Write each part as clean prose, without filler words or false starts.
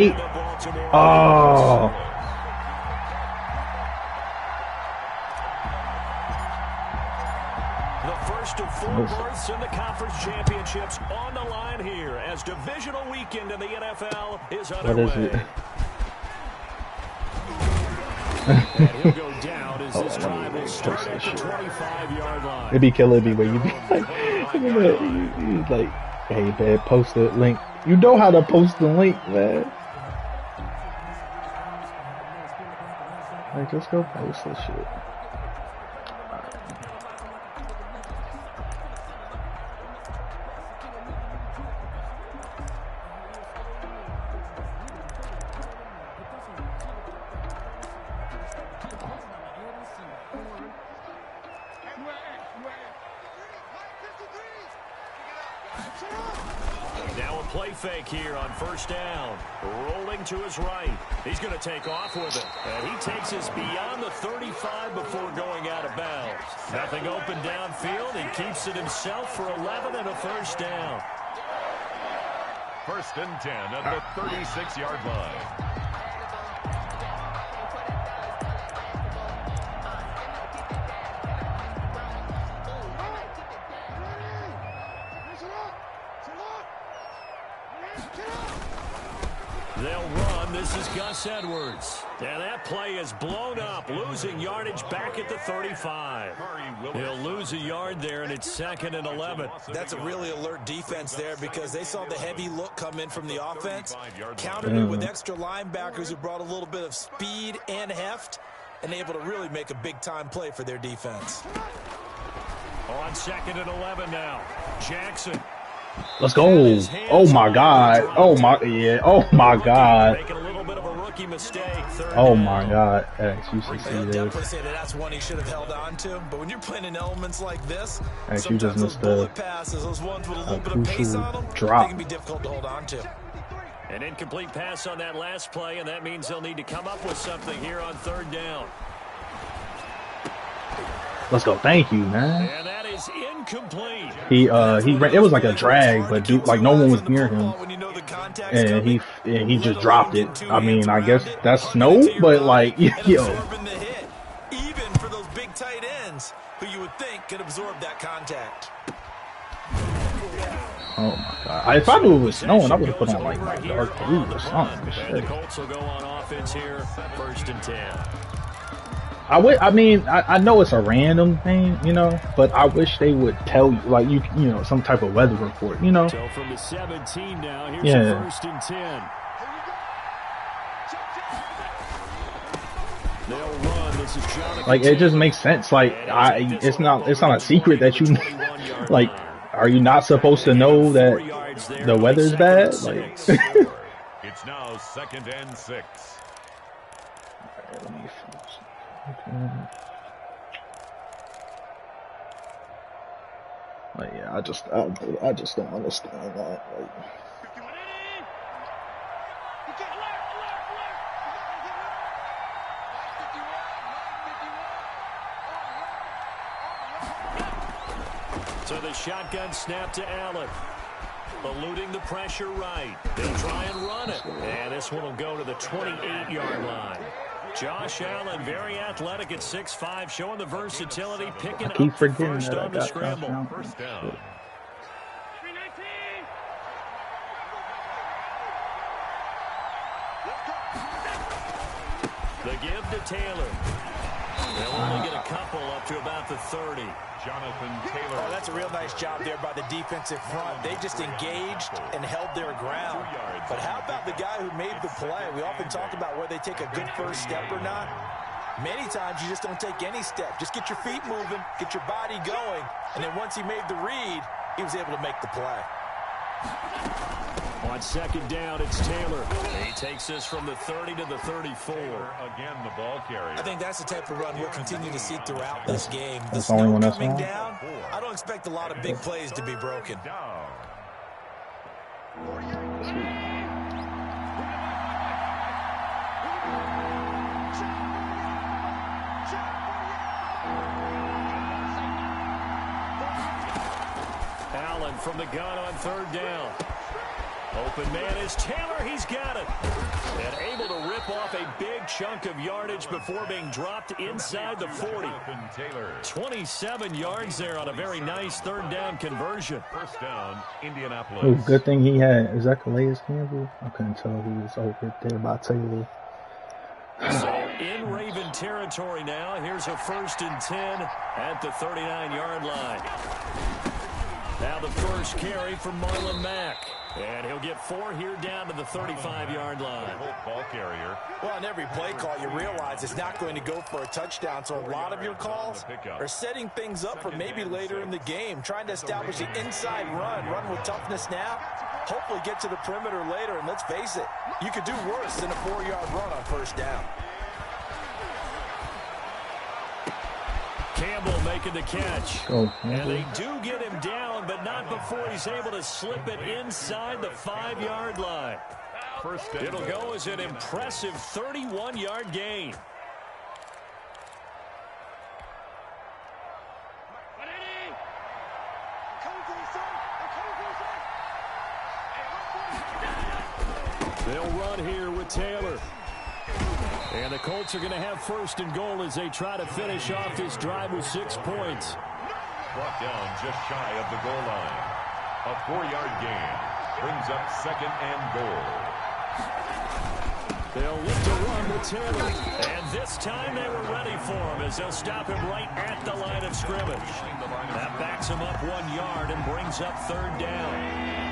Oh. The first of 4 berths in the conference championships on the line here as divisional weekend in the NFL is underway. What is it? And he'll go down as this drive will start at the 25-yard line. It'd be killing me when you be like, hey man, post the link. You know how to post the link, man. Like, just go post this shit. Now a play fake here on first down. Rolling to his right. He's going to take off with it. And he takes us beyond the 35 before going out of bounds. Nothing open downfield. He keeps it himself for 11 and a first down. 1st and 10 at the 36-yard line. They'll run. This is Gus Edwards. And that play is blown up, losing yardage back at the 35. He'll lose a yard there, and it's 2nd and 11. That's a really alert defense there because they saw the heavy look come in from the offense, countered it with extra linebackers who brought a little bit of speed and heft, and able to really make a big-time play for their defense. On 2nd and 11 now, Jackson. Let's go. Oh my God. Oh my, yeah. Oh my God. Making a little bit of a rookie mistake. Oh my God. X, you should see I'll this. definitely say that's one he should have held on to. But when you're playing in elements like this, X, you just sometimes those missed bullet passes, those ones with a little bit of pace on them, drop. they can be difficult to hold on to. An incomplete pass on that last play, and that means they'll need to come up with something here on 3rd down. Let's go. Thank you, man. And that is incomplete. He ran, it was like a drag, but dude, like no one was near him, and he just dropped it. I mean, I guess that's snow, but like, yo. Even for those big tight ends, who you would think could absorb that contact. Oh my God! If I knew it was snowing, I would have put on like my dark blue or something. And the Colts will go on offense here, 1st and 10. I mean, I know it's a random thing, you know, but I wish they would tell you, like, you know, some type of weather report, you know. So from the 17 now, here's the 1st and 10. They'll run. This is Jonathan. Like, it just makes sense. Like, it's not a secret that you, like, are you not supposed to know that the weather's bad? Like, It's now 2nd and 6. Like, yeah, I just don't understand that. Like, so the shotgun snap to Allen. Eluding the pressure right. They'll try and run it. And this one will go to the 28-yard line. Josh Allen, very athletic at 6'5", showing the versatility, picking up the first on the scramble. 1st down. The give to Taylor. They'll only get a couple up to about the 30. Jonathan Taylor. Oh, that's a real nice job there by the defensive front. They just engaged and held their ground. But how about the guy who made the play? We often talk about whether they take a good first step or not. Many times you just don't take any step. Just get your feet moving, get your body going, and then once he made the read, he was able to make the play. On 2nd down, it's Taylor. He takes this from the 30 to the 34. Again, the ball carrier. I think that's the type of run we'll continue to see throughout this game. The That's the only one snow that's coming on? down, I don't expect a lot of big plays to be broken. Down. Allen from the gun on 3rd down. Open man is Taylor there, he's got it. And able to rip off a big chunk of yardage before being dropped inside the 40. 27 yards there on a very nice third down conversion. First down, Indianapolis. Oh, good thing he had. Is that Calais Campbell? I couldn't tell he was over there by Taylor. So in Raven territory now. Here's a 1st and 10 at the 39-yard line. Now the first carry from Marlon Mack. And he'll get 4 here down to the 35-yard line. Ball carrier. Well, on every play call, you realize it's not going to go for a touchdown. So a lot of your calls are setting things up for maybe later in the game, trying to establish the inside run with toughness now. Hopefully get to the perimeter later. And let's face it, you could do worse than a 4-yard run on first down. Campbell making the catch. Oh, and they do get him down, but not before he's able to slip it inside the 5-yard line. It'll go as an impressive 31-yard gain. They'll run here with Taylor. And the Colts are going to have 1st and goal as they try to finish off this drive with 6 points. Brought down just shy of the goal line. A 4-yard gain brings up 2nd and goal. They'll look to run with Taylor. And this time they were ready for him as they'll stop him right at the line of scrimmage. That backs him up 1 yard and brings up 3rd down.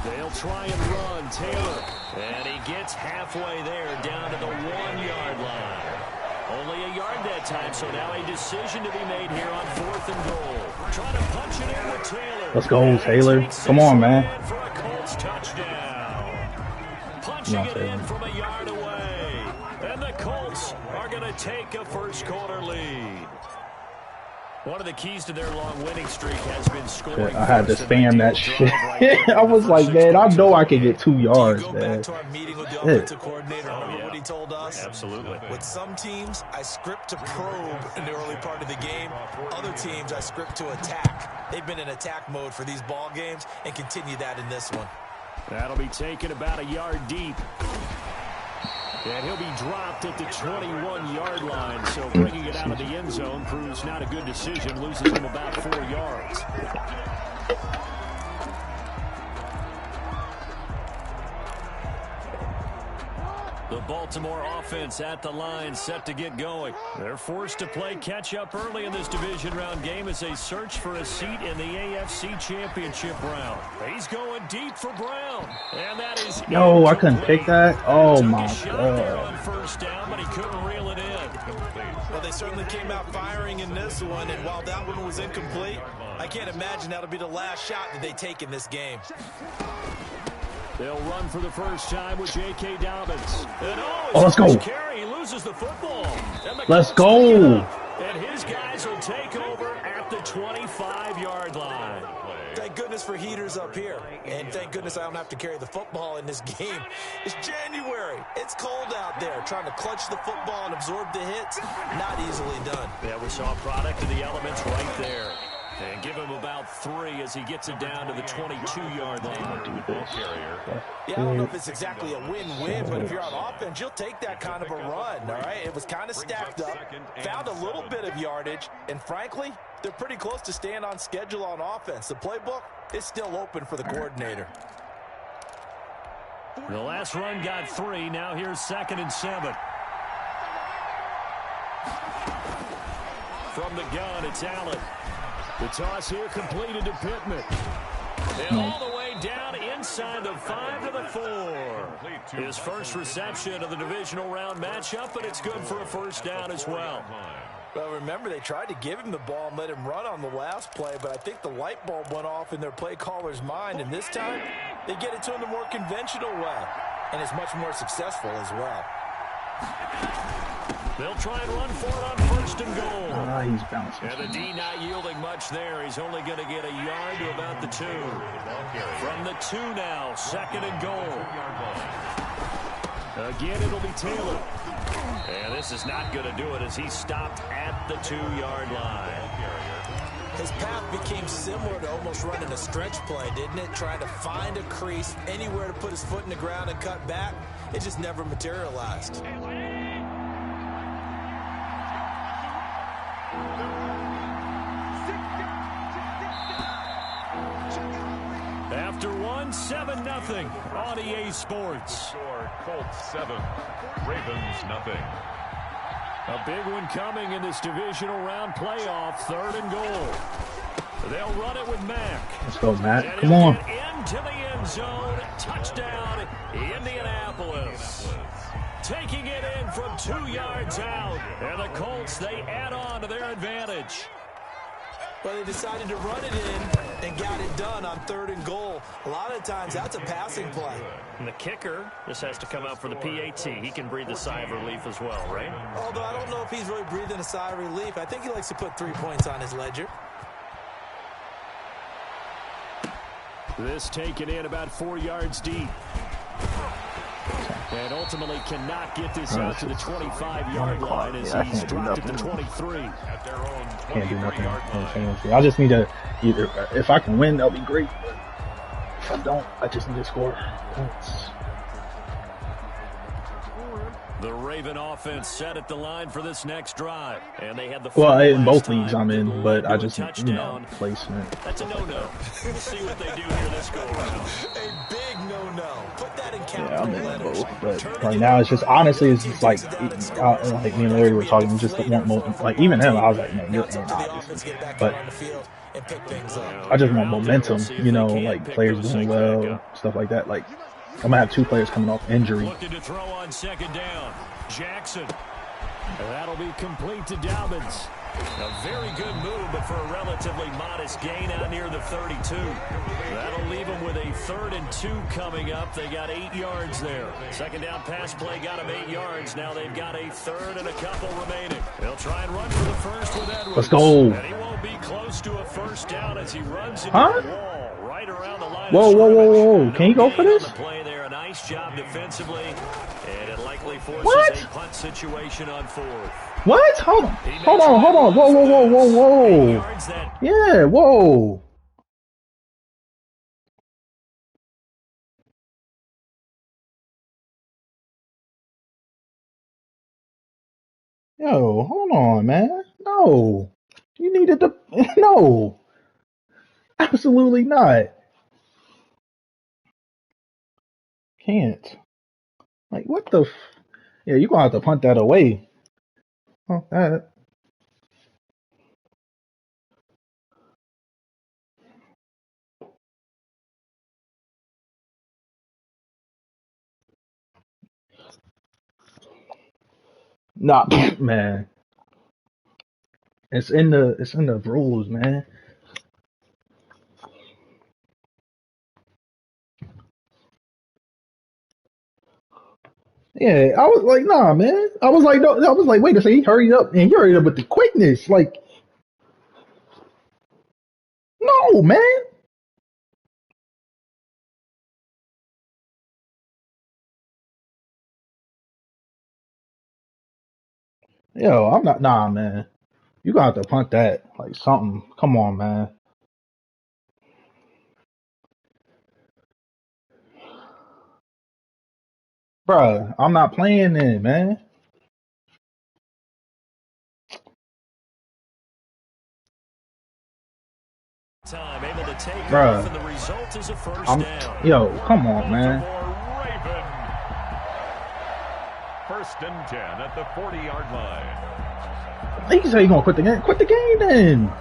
They'll try and run Taylor. And he gets halfway there down to the 1-yard line. Only a yard that time, so now a decision to be made here on 4th and goal. Trying to punch it in with Taylor. Let's go, Taylor. Come on, man. For a Colts touchdown. Punching it in from a yard away. And the Colts are going to take a first-quarter lead. One of the keys to their long winning streak has been scoring. I had to spam that shit. I was like, man, I know I can get 2 yards, go man. back to our meeting with the offensive coordinator. Remember what he told us? Absolutely. With some teams, I script to probe in the early part of the game. Other teams, I script to attack. They've been in attack mode for these ball games and continue that in this one. That'll be taken about a yard deep. And he'll be dropped at the 21-yard line, so bringing it out of the end zone proves not a good decision, loses him about 4 yards. The Baltimore offense at the line, set to get going. They're forced to play catch-up early in this division round game as they search for a seat in the AFC Championship round. He's going deep for Brown, and that is Yo, I couldn't pick that. Oh my God! On god. first down, but he couldn't reel it in. Well, they certainly came out firing in this one, and while that one was incomplete, I can't imagine that'll be the last shot that they take in this game. They'll run for the first time with J.K. Dobbins. And let's go. Carry, he loses the football. Let's go. And his guys will take over at the 25-yard line. Thank goodness for heaters up here. And thank goodness I don't have to carry the football in this game. It's January. It's cold out there. Trying to clutch the football and absorb the hits, not easily done. Yeah, we saw a product of the elements right there. And give him about 3 as he gets it down to the 22-yard line. Yeah, I don't know if it's exactly a win-win, but if you're on offense, you'll take that kind of a run, all right? It was kind of stacked up, found a little bit of yardage, and frankly, they're pretty close to staying on schedule on offense. The playbook is still open for the coordinator. The last run got 3. Now here's 2nd and 7. From the gun, it's Allen. The toss here completed to Pittman. And all the way down inside the 5 to the 4. His first reception of the divisional round matchup, but it's good for a first down as well. Well, remember, they tried to give him the ball and let him run on the last play, but I think the light bulb went off in their play caller's mind, and this time they get it to him the more conventional way, and it's much more successful as well. They'll try and run for it on 1st and goal. He's bouncing. And the D not yielding much there. He's only going to get a yard to about the 2. From the 2 now, 2nd and goal. Again, it'll be Taylor. And this is not going to do it as he's stopped at the 2-yard line. His path became similar to almost running a stretch play, didn't it? Trying to find a crease, anywhere to put his foot in the ground and cut back. It just never materialized. After one, 7-0 on EA Sports. Score Colts 7, Ravens nothing. A big one coming in this divisional round playoff, 3rd and goal. They'll run it with Mack. Let's go, Matt. And Come on. into the end zone. Touchdown, Indianapolis. Taking it in from 2 yards out. And the Colts, they add on to their advantage. Well, they decided to run it in and got it done on 3rd and goal. A lot of times, that's a passing play. And the kicker just has to come out for the PAT. He can breathe a sigh of relief as well, right? Although I don't know if he's really breathing a sigh of relief. I think he likes to put 3 points on his ledger. This taken in about 4 yards deep. And ultimately cannot get this out to the 25-yard line as he's dropped at the 23. At their own Can't do nothing. 23-yard line. I just need to either, if I can win, that'll be great. But if I don't, I just need to score points. The Raven offense set at the line for this next drive. And they had the Well, in both time. leagues I'm in, but I just, Touchdown. placement. That's a no-no. We'll see what they do here this go-around. A big no-no. Put that in Yeah, I'm capital in letters. both. But right now, it's just, honestly, it's just like me and Larry were talking, we just want more, like, even him, I was like, man, you're in, obviously. But I just want momentum, like players doing well, stuff like that. Like, I'm going to have 2 players coming off injury. Looking to throw on 2nd down. Jackson. That'll be complete to Dobbins. A very good move, but for a relatively modest gain out near the 32. That'll leave them with a 3rd and 2 coming up. They got 8 yards there. 2nd down pass play got them 8 yards. Now they've got a 3rd and a couple remaining. They'll try and run for the first with Edwards. Let's go. And he won't be close to a first down as he runs into Huh? the wall right around the line. Whoa, whoa, whoa, whoa. Can you go for this? The play there, a nice job defensively, and it likely forces What? a punt situation on 4th. What? Hold on. Hold on. Whoa, whoa, whoa, whoa, whoa. Yeah, whoa. Yo, hold on, man. No. You needed to. No. Absolutely not. Can't. Like, what the. Yeah, you're going to have to punt that away. Oh, that. Nah, man. It's in the rules, man. Yeah, I was like, nah, man. I was like, no, I was like, wait a second, he hurried up, and he hurried up with the quickness. Like, no, man. Yo, I'm not, nah, man. You gonna have to punt that, like something. Come on, man. Bruh, I'm not playing then, man. Time able to take Bruh. off, and the result is a first down. Yo, come on, man. Raven. 1st and 10 at the 40-yard line. He said he gonna quit the game. Quit the game then.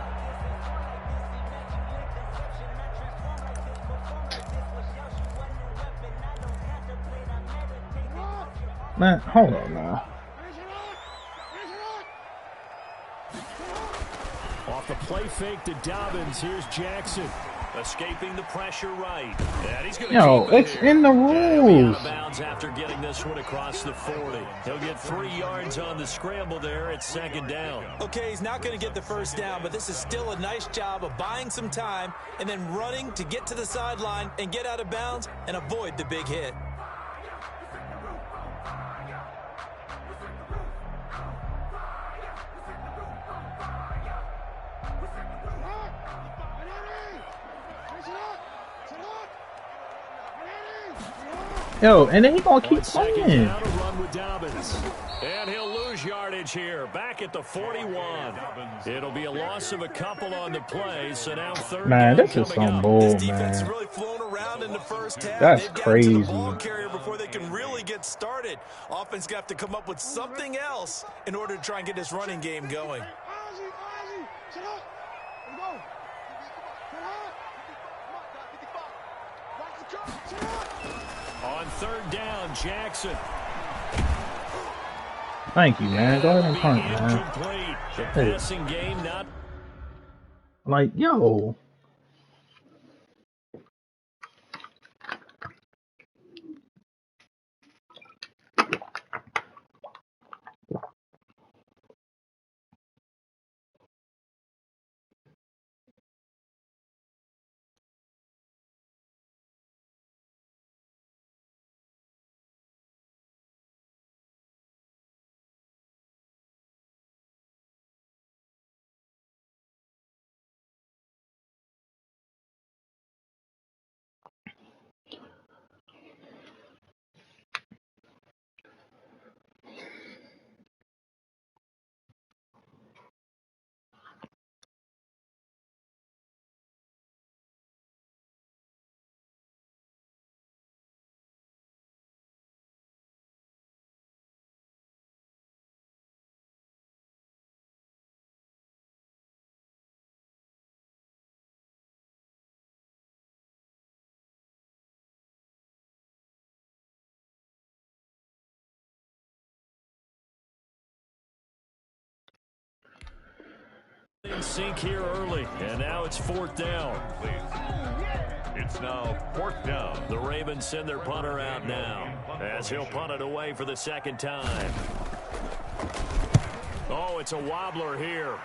Man, hold on now. Off the play fake to Dobbins, here's Jackson. Escaping the pressure right. And he's going to Yo, it's in the Out rules. of bounds after getting this one across the 40. He'll get 3 yards on the scramble there at 2nd down. Okay, he's not going to get the first down, but this is still a nice job of buying some time and then running to get to the sideline and get out of bounds and avoid the big hit. Yo, and then he gonna keep On second playing. down, a run with Dobbins. And he'll lose yardage here, back at the 41. It'll be a loss of a couple on the play, so now third Man, down this is coming some up. This bull, defense man. really flown around in the first half. That's They've gotten to the crazy. ball carrier before they can really get started. Offense got to come up with something else in order to try and get this running game going. On third down, Jackson. Thank you, man. Go ahead and punt, man. Incomplete. The passing game not. Like, yo. In sync here early, and now it's fourth down. It's now fourth down. The Ravens send their punter out now, as he'll punt it away for the second time. Oh, it's a wobbler here.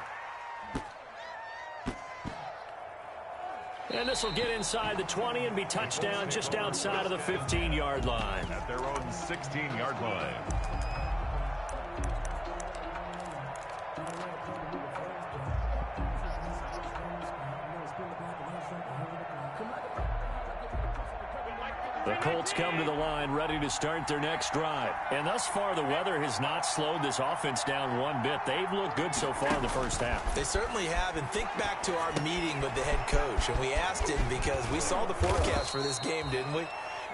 And this will get inside the 20 and be touchdown just outside of the 15-yard line. At their own 16-yard line. The Colts come to the line ready to start their next drive. And thus far, the weather has not slowed this offense down one bit. They've looked good so far in the first half. They certainly have, and think back to our meeting with the head coach, and we asked him because we saw the forecast for this game, didn't we?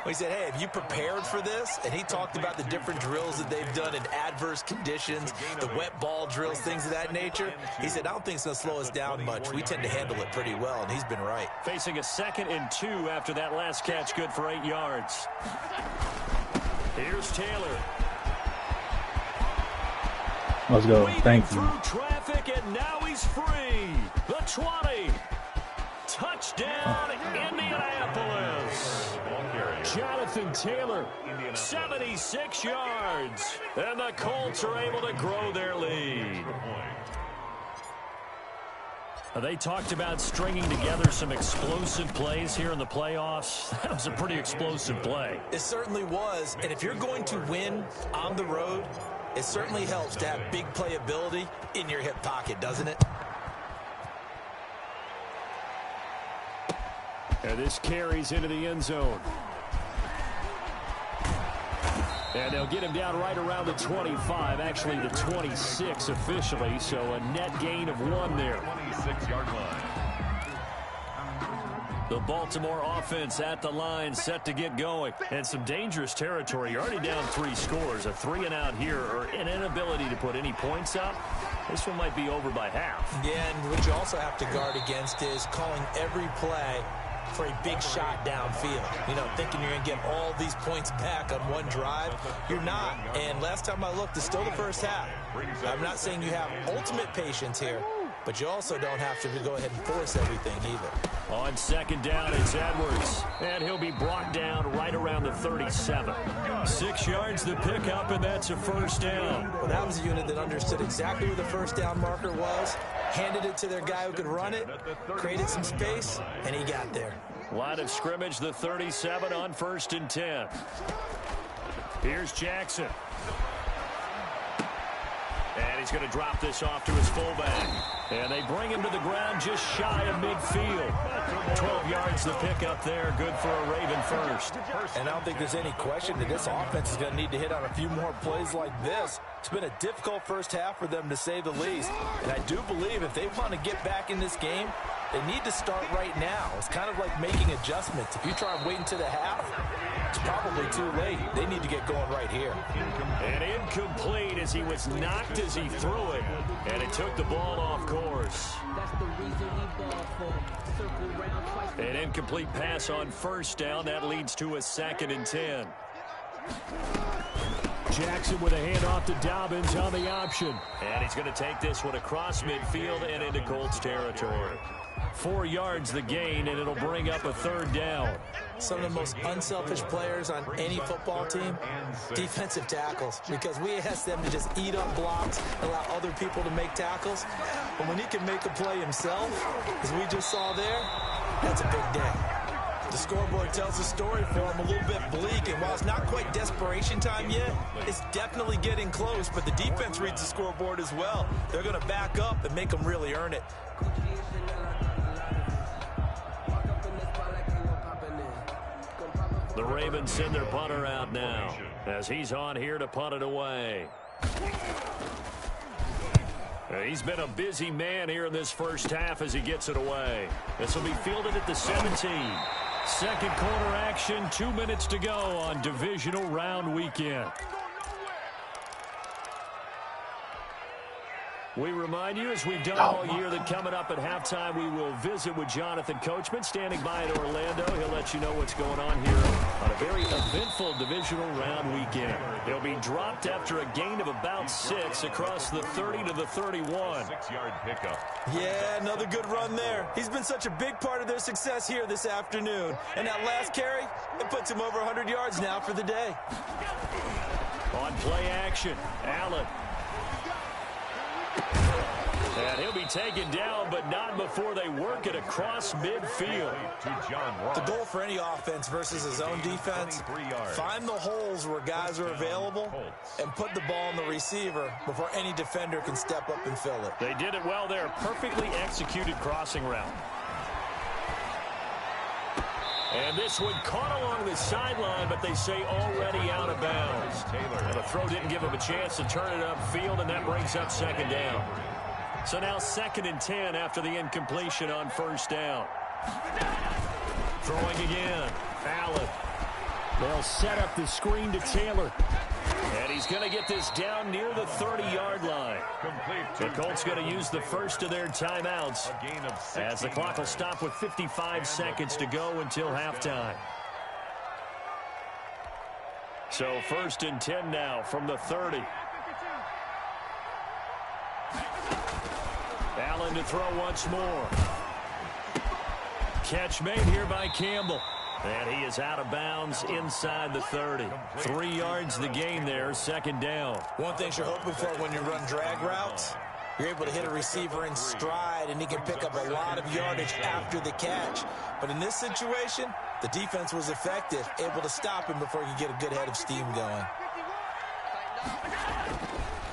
We said, hey, have you prepared for this? And he talked about the different drills that they've done in adverse conditions, the wet ball drills, things of that nature. He said, I don't think it's going to slow us down much. We tend to handle it pretty well, and he's been right. Facing a 2nd and 2 after that last catch, good for 8 yards. Here's Taylor. Let's go. Thank you. Through traffic, and now he's free. The 20. Touchdown, Indianapolis. Jonathan Taylor, 76 yards. And the Colts are able to grow their lead. They talked about stringing together some explosive plays here in the playoffs. That was a pretty explosive play. It certainly was. And if you're going to win on the road, it certainly helps to have big playability in your hip pocket, doesn't it? And this carries into the end zone. And they'll get him down right around the 25, actually the 26 officially, so a net gain of 1 there. 26-yard line. The Baltimore offense at the line, set to get going. And some dangerous territory. You're already down 3 scores. A 3-and-out here, or an inability to put any points up. This one might be over by half. Yeah, and what you also have to guard against is calling every play for a big shot downfield. You know, thinking you're going to get all these points back on one drive. You're not. And last time I looked, it's still the first half. I'm not saying you have ultimate patience here, but you also don't have to go ahead and force everything either. On 2nd down, it's Edwards. And he'll be brought down right around the 37. 6 yards the pickup, and that's a first down. Well, that was a unit that understood exactly where the first down marker was, handed it to their guy who could run it, created some space, and he got there. Line of scrimmage, the 37 on 1st and 10. Here's Jackson. And he's he's going to drop this off to his fullback. And they bring him to the ground just shy of midfield. 12 yards to pick up there. Good for a Raven first. And I don't think there's any question that this offense is going to need to hit on a few more plays like this. It's been a difficult first half for them, to say the least. And I do believe if they want to get back in this game, they need to start right now. It's kind of like making adjustments. If you try and wait until the half, it's probably too late. They need to get going right here. And incomplete as he was knocked as he threw it. And it took the ball off course. An incomplete pass on first down. That leads to a 2nd and 10. Jackson with a handoff to Dobbins on the option. And he's going to take this one across midfield and into Colts territory. 4 yards the gain, and it'll bring up a 3rd down. Some of the most unselfish players on any football team, defensive tackles, because we ask them to just eat up blocks, allow other people to make tackles. But when he can make a play himself, as we just saw there, that's a big day. The scoreboard tells a story for him, a little bit bleak, and while it's not quite desperation time yet, it's definitely getting close, but the defense reads the scoreboard as well. They're going to back up and make them really earn it. The Ravens send their punter out now as he's on here to punt it away. He's been a busy man here in this first half as he gets it away. This will be fielded at the 17. Second quarter action, 2 minutes to go on divisional round weekend. We remind you, as we've done all year, that coming up at halftime, we will visit with Jonathan Coachman, standing by in Orlando. He'll let you know what's going on here on a very eventful divisional round weekend. They'll be dropped after a gain of about 6 across the 30 to the 31. 6-yard pickup. Yeah, another good run there. He's been such a big part of their success here this afternoon. And that last carry, it puts him over 100 yards now for the day. On play action, Allen. And he'll be taken down, but not before they work it across midfield. The goal for any offense versus his own defense, find the holes where guys are available and put the ball on the receiver before any defender can step up and fill it. They did it well there. Perfectly executed crossing route. And this one caught along the sideline, but they say already out of bounds. And the throw didn't give him a chance to turn it upfield, and that brings up 2nd down. So now 2nd and 10 after the incompletion on first down. Throwing again. Allen. They'll set up the screen to Taylor. And he's going to get this down near the 30-yard line. The Colts going to use the first of their timeouts as the clock will stop with 55 seconds to go until halftime. So 1st and 10 now from the 30. Allen to throw once more. Catch made here by Campbell. And he is out of bounds inside the 30. 3 yards the gain there, 2nd down. One thing you're hoping for when you run drag routes, you're able to hit a receiver in stride, and he can pick up a lot of yardage after the catch. But in this situation, the defense was effective, able to stop him before he could get a good head of steam going.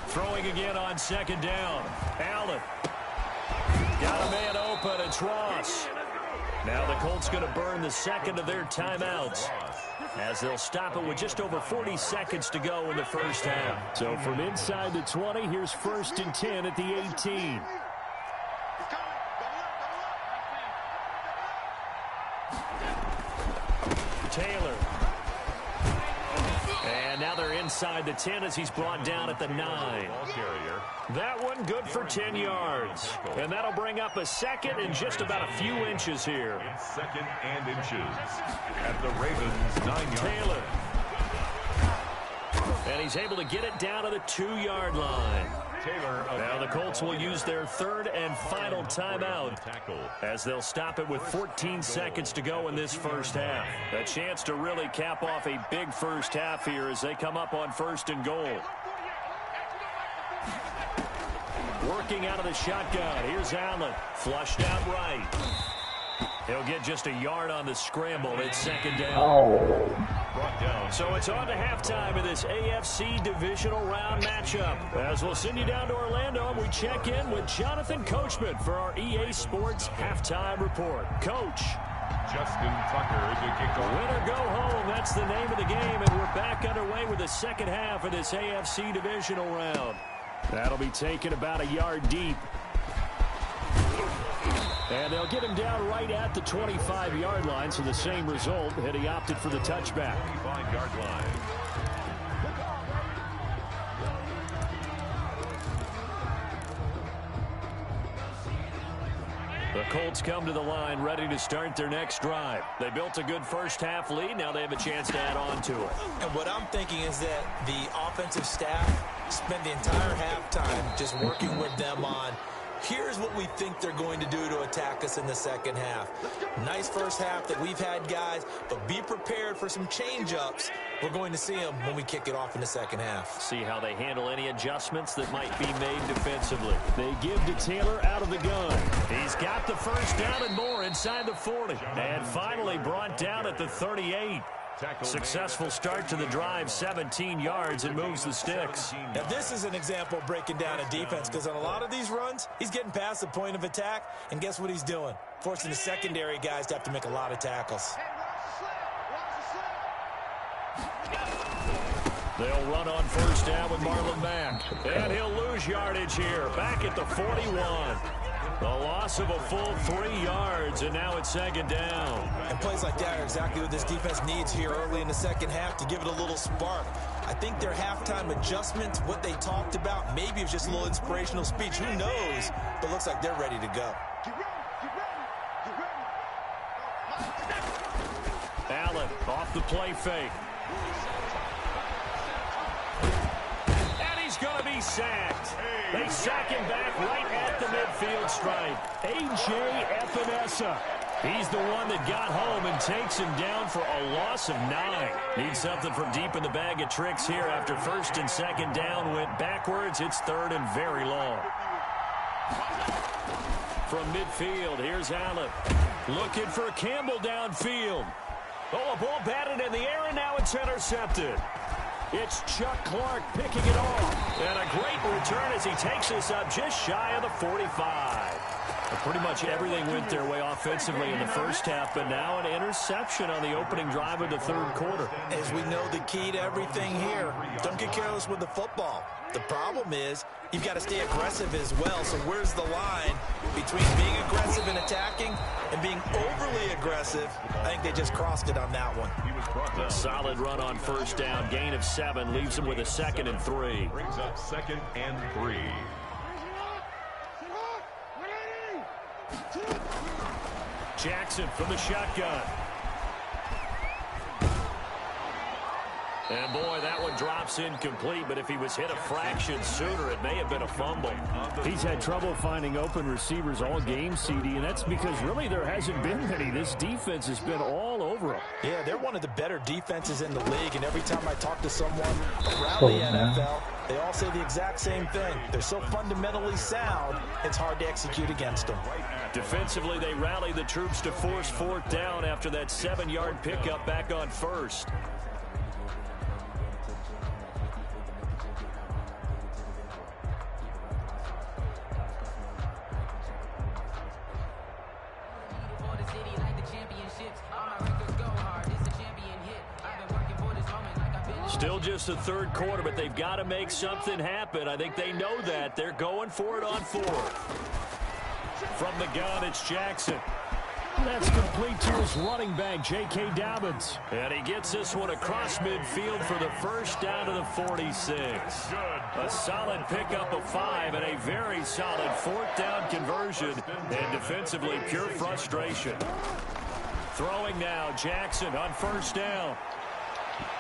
Throwing again on 2nd down. Allen. Got a man open. It's Ross. Now the Colts going to burn the 2nd of their timeouts as they'll stop it with just over 40 seconds to go in the first half. So from inside the 20, here's 1st and 10 at the 18. Taylor. And now they're inside the 10 as he's brought down at the 9. That one good for 10 yards. And that'll bring up a 2nd and just about a few inches here. It's 2nd and inches at the Ravens' 9-yard. Taylor. And he's able to get it down to the 2-yard line. Now the Colts will use their 3rd and final timeout as they'll stop it with 14 seconds to go in this first half. A chance to really cap off a big first half here as they come up on 1st and goal. Working out of the shotgun. Here's Allen. Flushed out right. He'll get just a yard on the scramble. It's second down. Oh. So it's on to halftime of this AFC divisional round matchup. As we'll send you down to Orlando, and we check in with Jonathan Coachman for our EA Sports halftime report. Coach. Justin Tucker is a kickoff. Win or go home, that's the name of the game, and we're back underway with the second half of this AFC divisional round. That'll be taken about a yard deep. And they'll get him down right at the 25-yard line, so the same result, and he opted for the touchback. 25-yard line. The Colts come to the line ready to start their next drive. They built a good first-half lead. Now they have a chance to add on to it. And what I'm thinking is that the offensive staff spent the entire halftime just working with them on, here's what we think they're going to do to attack us in the second half. Nice first half that we've had, guys, but be prepared for some change-ups. We're going to see them when we kick it off in the second half. See how they handle any adjustments that might be made defensively. They give to Taylor out of the gun. He's got the first down and more inside the 40. And finally brought down at the 38. Successful start to the drive, 17 yards, and moves the sticks. Now, this is an example of breaking down a defense, because on a lot of these runs, he's getting past the point of attack, and guess what he's doing? Forcing the secondary guys to have to make a lot of tackles. They'll run on first down with Marlon Mack. And he'll lose yardage here, back at the 41. The loss of a full 3 yards, and now it's second down. And plays like that are exactly what this defense needs here early in the second half to give it a little spark. I think their halftime adjustments, what they talked about, maybe it was just a little inspirational speech. Who knows? But looks like they're ready to go. Allen off the play fake. And he's going to be sacked. They sack him back right at the midfield stripe. A.J. Epinesa. He's the one that got home and takes him down for a loss of 9. Needs something from deep in the bag of tricks here after first and second down went backwards. It's third and very long. From midfield, here's Allen. Looking for Campbell downfield. Oh, a ball batted in the air, and now it's intercepted. It's Chuck Clark picking it off. And a great return as he takes us up just shy of the 45. Well, pretty much everything went their way offensively in the first half, but now an interception on the opening drive of the third quarter. As we know, the key to everything here, don't get careless with the football. The problem is you've got to stay aggressive as well. So where's the line between being aggressive and attacking and being overly aggressive? I think they just crossed it on that one. A solid run on first down. Gain of 7 leaves them with a 2nd and 3. Brings up 2nd and 3. Jackson from the shotgun. And boy, that one drops incomplete, but if he was hit a fraction sooner, it may have been a fumble. He's had trouble finding open receivers all game, CD, and that's because really there hasn't been many. This defense has been all over him. Yeah, they're one of the better defenses in the league, and every time I talk to someone around the NFL, they all say the exact same thing. They're so fundamentally sound, it's hard to execute against them. Defensively, they rally the troops to force 4th down after that 7-yard pickup back on first. Still just the third quarter, but they've got to make something happen. I think they know that. They're going for it on 4th. From the gun, it's Jackson. That's complete to his running back, J.K. Dobbins. And he gets this one across midfield for the first down to the 46. A solid pickup of 5 and a very solid 4th down conversion. And defensively, pure frustration. Throwing now, Jackson on first down.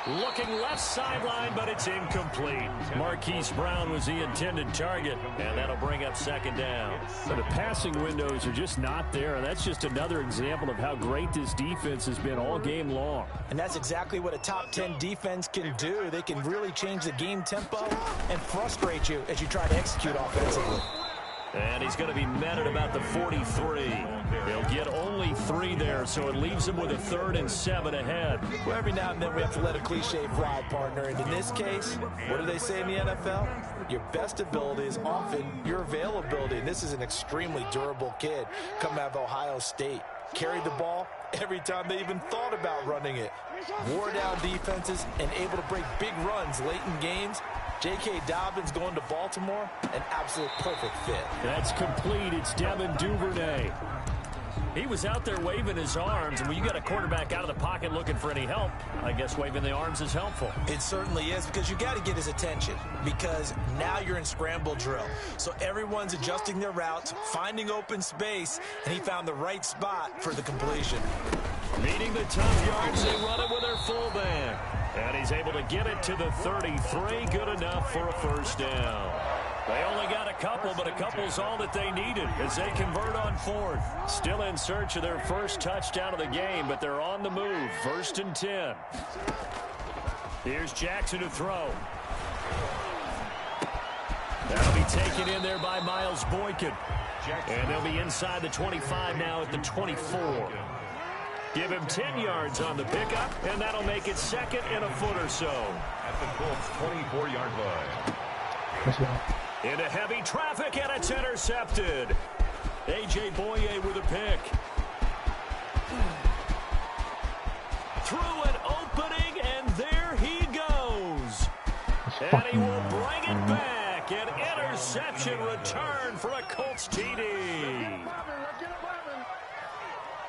Looking left sideline, but it's incomplete. Marquise Brown was the intended target, and that'll bring up 2nd down. So the passing windows are just not there. That's just another example of how great this defense has been all game long. And that's exactly what a top 10 defense can do. They can really change the game tempo and frustrate you as you try to execute offensively. And he's going to be met at about the 43. He'll get only only 3 there, so it leaves them with a 3rd and 7 ahead. Well, every now and then we have to let a cliche fly, partner. And in this case, what do they say in the NFL? Your best ability is often your availability. And this is an extremely durable kid coming out of Ohio State. Carried the ball every time they even thought about running it. Wore down defenses and able to break big runs late in games. J.K. Dobbins going to Baltimore, an absolute perfect fit. That's complete. It's Devin Duvernay. He was out there waving his arms, and when you got a quarterback out of the pocket looking for any help, I guess waving the arms is helpful. It certainly is, because you got to get his attention, because now you're in scramble drill. So everyone's adjusting their routes, finding open space, and he found the right spot for the completion. Meeting the top yards, they run it with their fullback. And he's able to get it to the 33, good enough for a first down. They only got a couple, but a couple's all that they needed as they convert on 4th. Still in search of their first touchdown of the game, but they're on the move. 1st and 10. Here's Jackson to throw. That'll be taken in there by Miles Boykin. And they'll be inside the 25 now at the 24. Give him 10 yards on the pickup, and that'll make it 2nd and a foot or so. At the Colts' 24-yard line. Into heavy traffic, and it's intercepted. A.J. Boye with a pick. Through an opening, and there he goes. And he will bring it back. An interception return for a Colts TD.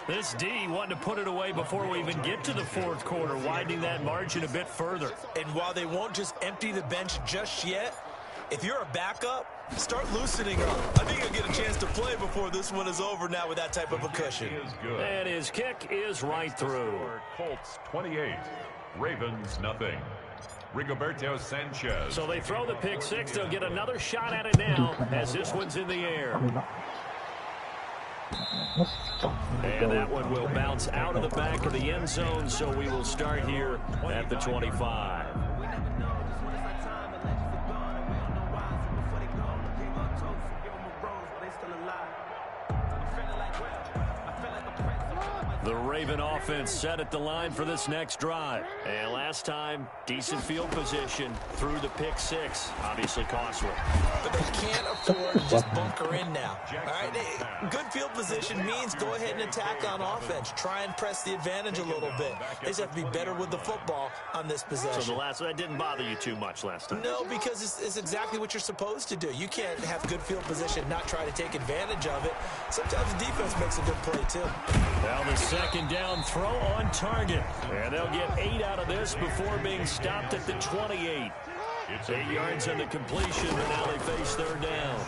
This D wanted to put it away before we even get to the 4th quarter, widening that margin a bit further. And while they won't just empty the bench just yet, if you're a backup, start loosening up. I think you'll get a chance to play before this one is over now with that type of a cushion. And his kick is right through. Colts 28, Ravens nothing. Rigoberto Sanchez. So they throw the pick 6. They'll get another shot at it now as this one's in the air. And that one will bounce out of the back of the end zone, so we will start here at the 25. The Raven offense set at the line for this next drive. And last time, decent field position through the pick 6. Obviously costly. But they can't afford to just bunker in now. All right, good field position means go ahead and attack on offense. Try and press the advantage a little bit. They just have to be better with the football on this possession. So that didn't bother you too much last time? No, because it's exactly what you're supposed to do. You can't have good field position, not try to take advantage of it. Sometimes the defense makes a good play, too. Well, the 2nd down throw on target. And they'll get 8 out of this before being stopped at the 28. 8 yards on the completion, but now they face 3rd down.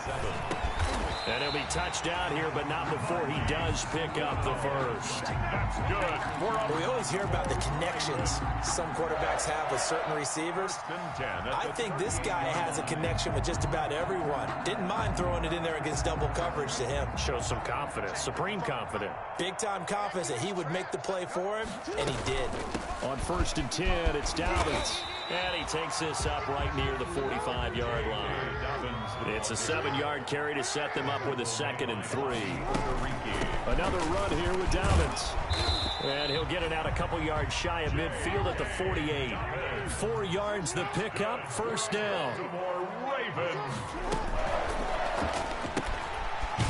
And he'll be touched out here, but not before he does pick up the first. That's good. We always hear about the connections some quarterbacks have with certain receivers. I think this guy has a connection with just about everyone. Didn't mind throwing it in there against double coverage to him. Shows some confidence, supreme confidence. Big-time confidence that he would make the play for him, and he did. On 1st and 10, it's Dobbins. And he takes this up right near the 45-yard line. It's a 7-yard carry to set them up with a 2nd and 3. Another run here with Dobbins. And he'll get it out a couple yards shy of midfield at the 48. 4 yards the pickup, first down.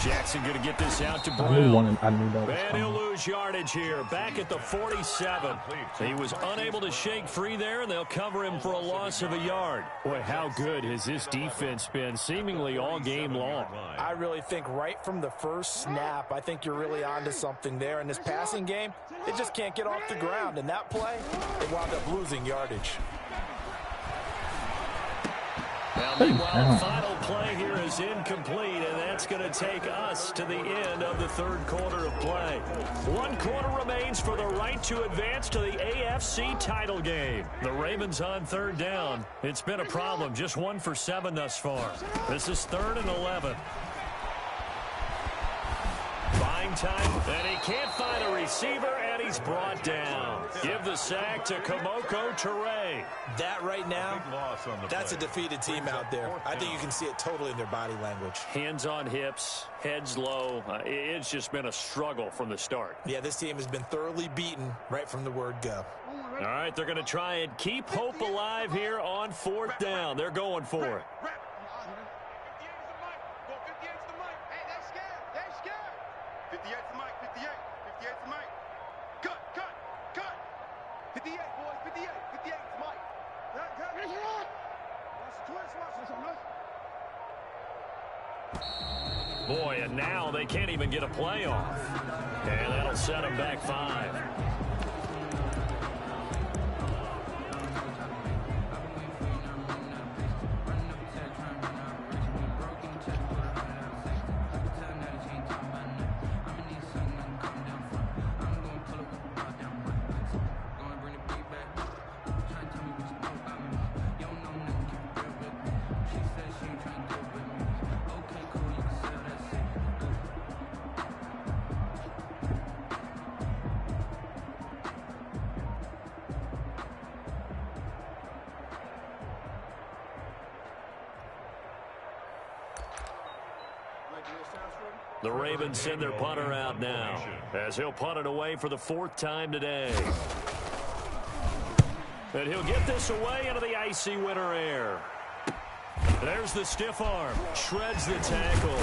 Jackson going to get this out to Brown. And he'll lose yardage here. Back at the 47. He was unable to shake free there, and they'll cover him for a loss of a yard. Boy, how good has this defense been seemingly all game long? I really think right from the first snap, I think you're really onto something there. In this passing game, they just can't get off the ground. And that play, they wound up losing yardage. Now, meanwhile, the final play here is incomplete, and that's going to take us to the end of the 3rd quarter of play. 1 quarter remains for the right to advance to the AFC title game. The Ravens on 3rd down. It's been a problem, just 1 for 7 thus far. This is 3rd and 11. Buying time, and he can't find a receiver, and And he's brought down. Give the sack to Kamoko Toure. That right now, that's a defeated team out there. I think you can see it totally in their body language. Hands on hips, heads low. It's just been a struggle from the start. Yeah, this team has been thoroughly beaten right from the word go. All right, they're going to try and keep hope alive here on 4th down. They're going for it. Boy, and now they can't even get a playoff. And that'll set them back 5. The Ravens send their punter out now as he'll punt it away for the 4th time today. And he'll get this away into the icy winter air. There's the stiff arm. Shreds the tackle.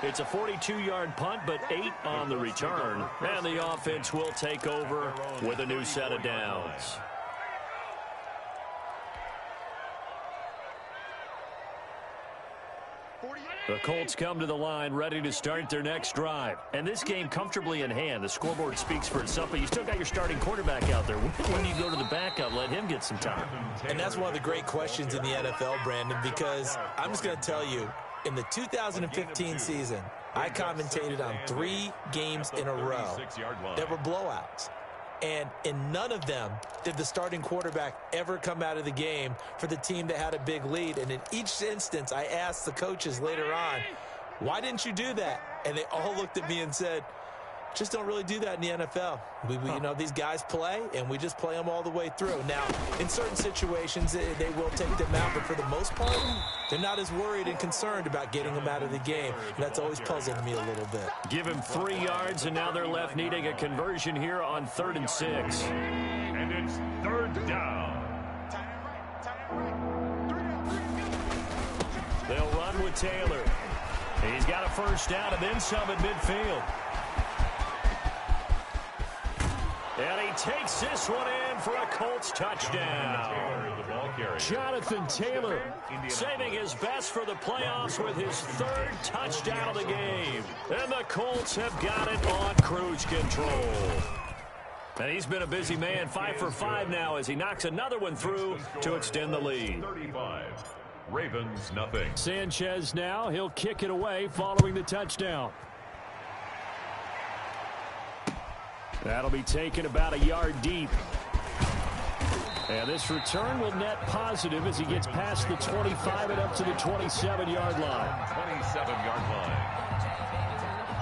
It's a 42-yard punt, but 8 on the return. And the offense will take over with a new set of downs. The Colts come to the line ready to start their next drive. And this game comfortably in hand. The scoreboard speaks for itself, but you still got your starting quarterback out there. When you go to the backup, let him get some time. And that's one of the great questions in the NFL, Brandon, because I'm just going to tell you, in the 2015 season, I commentated on 3 games in a row that were blowouts. And in none of them did the starting quarterback ever come out of the game for the team that had a big lead. And in each instance, I asked the coaches later on, why didn't you do that? And they all looked at me and said, just don't really do that in the NFL. You know, these guys play, and we just play them all the way through. Now, in certain situations, they will take them out, but for the most part, they're not as worried and concerned about getting them out of the game. And that's always puzzled me a little bit. Give him 3 yards, and now they're left needing a conversion here on 3rd and 6. And it's 3rd down. They'll run with Taylor. He's got a 1st down and then some at midfield. And he takes this one in for a Colts touchdown. Jonathan Taylor saving his best for the playoffs with his 3rd touchdown of the game. And the Colts have got it on cruise control. And he's been a busy man, 5 for 5 now as he knocks another one through to extend the lead. 35. Ravens, nothing. Sanchez now, he'll kick it away following the touchdown. That'll be taken about a yard deep. And this return will net positive as he gets past the 25 and up to the 27-yard line. 27-yard line.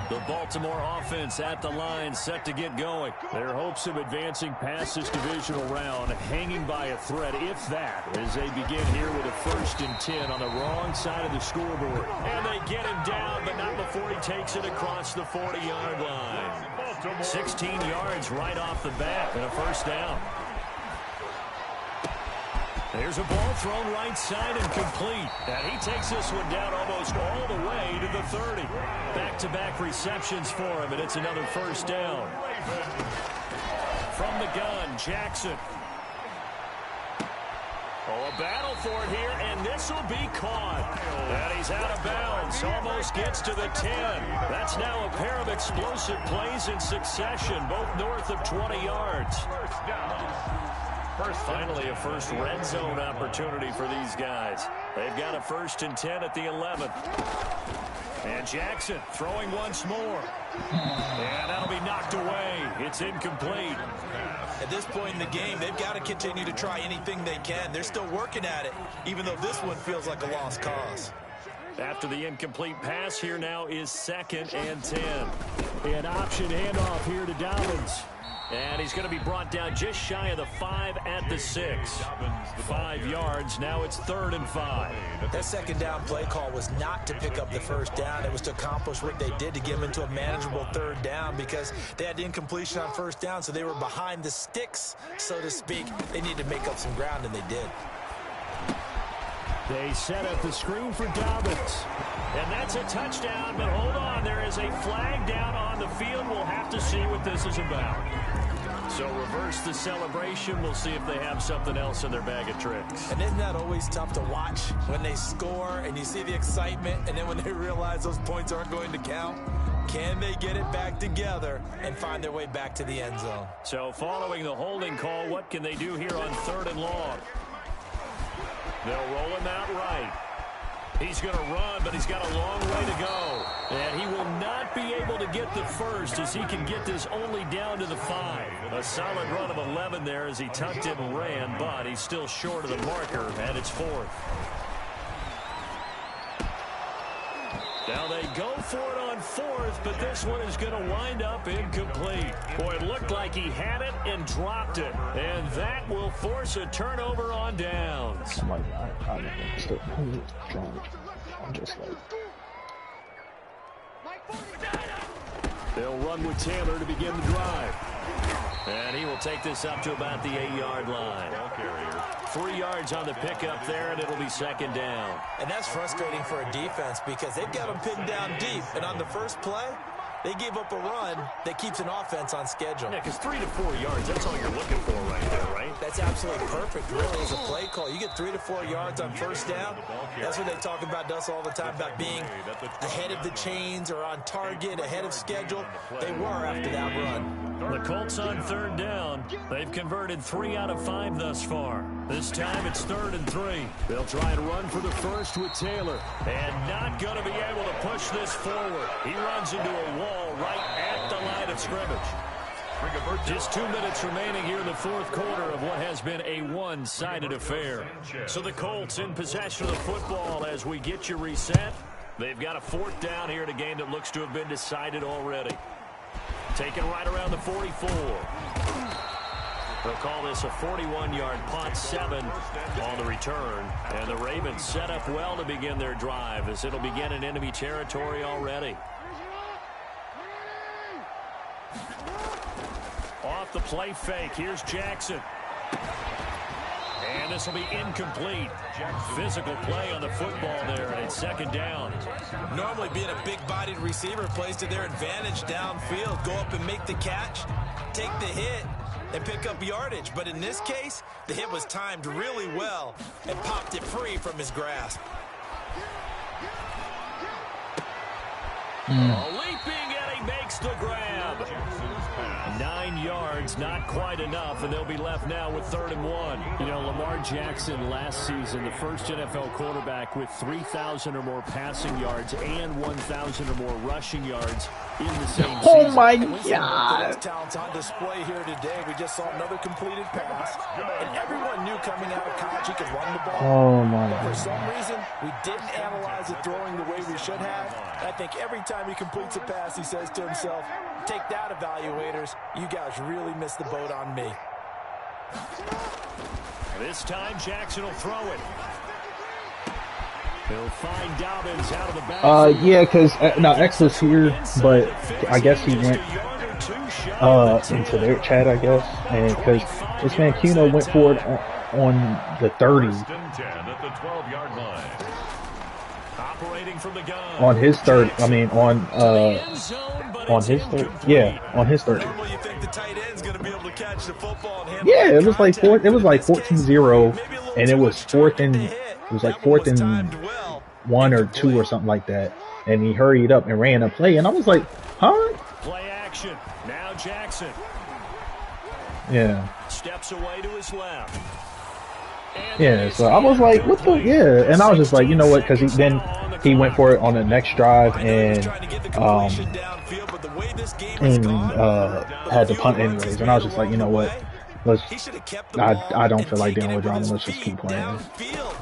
The Baltimore offense at the line, set to get going. Their hopes of advancing past this divisional round hanging by a thread, if that, as they begin here with a 1st and 10 on the wrong side of the scoreboard. And they get him down, but not before he takes it across the 40-yard line. 16 yards right off the bat and a 1st down. There's a ball thrown right side and complete. And he takes this one down almost all the way to the 30. Back-to-back receptions for him, and it's another 1st down. From the gun, Jackson. Oh, a battle for it here, and this will be caught. And he's out of bounds, almost gets to the 10. That's now a pair of explosive plays in succession, both north of 20 yards. Finally, a first red zone opportunity for these guys. They've got a 1st and 10 at the 11. And Jackson throwing once more. And that'll be knocked away. It's incomplete. At this point in the game, they've got to continue to try anything they can. They're still working at it, even though this one feels like a lost cause. After the incomplete pass, here now is 2nd and 10. An option handoff here to Dobbins. And he's going to be brought down just shy of the 5 at the 6. 5 yards. Now it's 3rd and 5. That second down play call was not to pick up the first down. It was to accomplish what they did to get them into a manageable 3rd down because they had incompletion on first down, so they were behind the sticks, so to speak. They needed to make up some ground, and they did. They set up the screen for Dobbins. And that's a touchdown, but hold on. There is a flag down on the field. We'll have to see what this is about. So reverse the celebration. We'll see if they have something else in their bag of tricks. And isn't that always tough to watch when they score and you see the excitement, and then when they realize those points aren't going to count? Can they get it back together and find their way back to the end zone? So following the holding call, what can they do here on 3rd and long? They'll roll him out right. He's going to run, but he's got a long way to go. And he will not be able to get the first as he can get this only down to the 5. A solid run of 11 there as he tucked it and ran, but he's still short of the marker, and it's 4th. Now they go for it on 4th, but this one is going to wind up incomplete. Boy, it looked like he had it and dropped it. And that will force a turnover on downs. I'm just like... They'll run with Taylor to begin the drive. And he will take this up to about the 8-yard line. 3 yards on the pickup there, and it'll be 2nd down. And that's frustrating for a defense because they've got them pinned down deep. And on the first play, they gave up a run that keeps an offense on schedule. Yeah, because 3 to 4 yards, that's all you're looking for right there, right? That's absolutely perfect, really, as a play call. You get 3 to 4 yards on first down. That's what they talk about us all the time, about being ahead of the chains or on target, ahead of schedule. They were after that run. The Colts on 3rd down. They've converted 3 out of 5 thus far. This time it's 3rd and 3. They'll try and run for the first with Taylor. And not going to be able to push this forward. He runs into a wall right at the line of scrimmage. Just 2 minutes remaining here in the 4th quarter of what has been a one-sided affair. So the Colts in possession of the football as we get you reset. They've got a 4th down here in a game that looks to have been decided already. Taken right around the 44. They'll call this a 41-yard punt, 7 on the return. And the Ravens set up well to begin their drive as it'll begin in enemy territory already. Off the play fake, here's Jackson. And this will be incomplete. Physical play on the football there, and it's 2nd down. Normally being a big-bodied receiver plays to their advantage downfield. Go up and make the catch, take the hit, and pick up yardage. But in this case, the hit was timed really well and popped it free from his grasp. Leaping, and he makes the grab. 9 yards, not quite enough, and they'll be left now with 3rd and 1. You know, Lamar Jackson last season, the first NFL quarterback with 3,000 or more passing yards and 1,000 or more rushing yards in the same season. Oh my God! Talent's on display here today. We just saw another completed pass, and everyone knew coming out of college he could run the ball. Oh my But for God! some reason, we didn't analyze it throwing the way we should have. I think every time he completes a pass, he says to himself, "Take that, evaluators. You guys really missed the boat on me." This time, Jackson will throw it. He'll find Dobbins out of the back. Yeah, because now X was here, but I guess he went into their chat, I guess, and because this man Kuno went for it on the 30. Operating from the gun. On his third, I mean on his third, yeah, on his 30. Normally you think the tight end's going to be able to catch the football and handle Yeah, it was like contact. it was like 14-0, and it was 4th and 1 or 2 or something like that, and he hurried up and ran a play, and I was like, huh? Play action. Now Jackson. Yeah. Steps away to his left. Yeah, so I was like, what the, yeah, and I was just like, you know what, because he went for it on the next drive, and had to punt anyways, and I was just like, you know what, I don't feel like dealing with drama, let's just keep playing.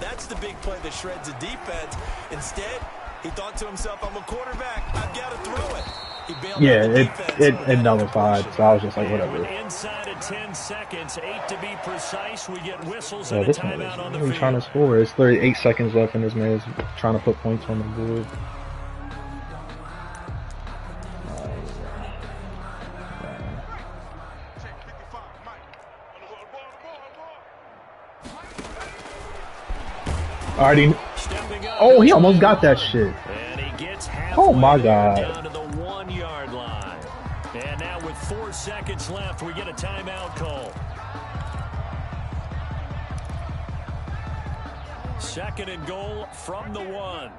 That's the big play that shreds the defense. Instead, he thought to himself, I'm a quarterback, I've got to throw it. He bailed Yeah, on the it nullified, so I was just like, And whatever. with inside of 10 seconds, 8 to be precise, we get whistles Yeah, and a this man timeout on is the really trying to field. score. It's 38 seconds left, and this man is trying to put points on the board. Already. Oh, he almost got that shit. And he gets Oh halfway my there, God. down to the 1 yard line. And now with 4 seconds left, we get a timeout call. Second and goal from the 1.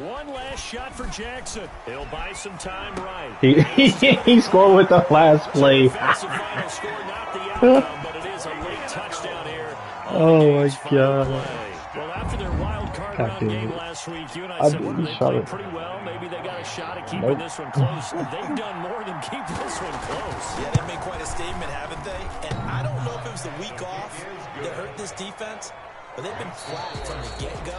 One last shot for Jackson. He'll buy some time right. He scored with the last play. Offensive final score, not the outcome, but it is a late touchdown here. Oh my God. Well, after their wild card God round damn game it. last week, you and I I said, did- well, he they shot played it. pretty well. Maybe they got a shot at keeping Nope. this one close. They've done more than keep this one close. Yeah, they've made quite a statement, haven't they? And I don't know if it was the week off that hurt this defense, but they've been flat from the get-go,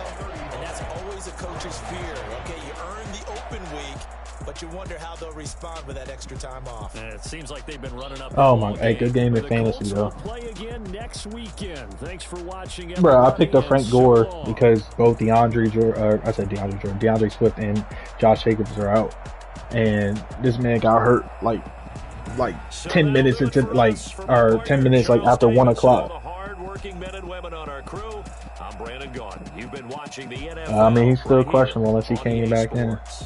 and that's always a coach's fear. Okay, you earn the open week, but you wonder how they'll respond with that extra time off. And it seems like they've been running up. Oh my, hey, good game in The fantasy Colts though. will play again next weekend. Thanks for watching, Bro, I picked up everybody, Frank and so Gore long. because both DeAndre Swift and Josh Jacobs are out, and this man got hurt like 10 minutes into or 10 minutes after 1 o'clock. The hard-working men and women on our crew. I'm Brandon Gaudin. You've been watching the NFL. I mean, he's still right here questionable unless he on came EA back in. Sports.